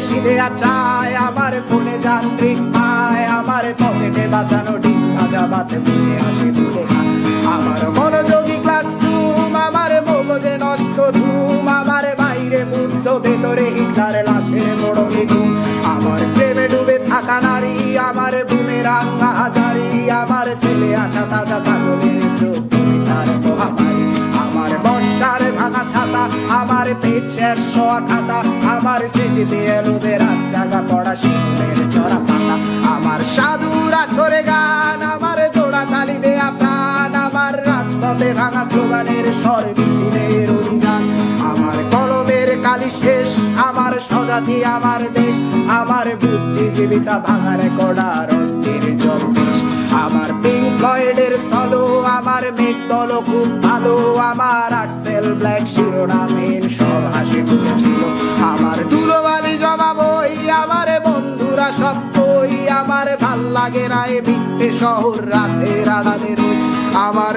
বেশি দেয়া চায়, আমার ফোনে যান্ত্রিক পায়, আমার পকেটে বাঁচানো ডিম ভাজা ভাতে ফুটে আসে দুধে খায়। আমার মনোযোগী ক্লাসরুম, আমার মগজে নষ্ট ধুম, আমার বাইরে বুদ্ধ ভেতরে হিটলার লাশের বড় ঘুম। আমার প্রেমে ডুবে থাকা নারী, আমার বুমেরাং হাজারি, আমার ফেলে আসা তাজা কাজলের চোখ তার মহামারী। আমার বর্ষার ভাঙা ছাতা, আমার পেট শেষ হওয়া খাতা, আমার সেজেতে এলোবে রাত জাগা পড়া শিশুদের চড়া পাতা। আমার সাধুর আসরে গান, আমার জোড়া তালি দেয়া প্রাণ, আমার রাজপথে ভাঙা স্লোগানের স্বর মিছিলের অভিযান। আমার কলমের কালি শেষ, আমার স্বজাতি আমার দেশ, আমার বুদ্ধিজীবিতা ভাঙার কড়ার অস্থির জলদেশ। আমার পিঙ্ক ফ্লয়েডের সলো, আমার মেঘ দল খুব ভালো, আমার আর্টসেল ব্ল্যাক শিরোনামের সব হাসি ফুটেছিল। আমার ধুলোবালি জমা বই, আমার বন্ধুরা সব কই, আমার ভাল লাগে না এ মিথ্যে শহর রাতের আড়ালে রই। আমার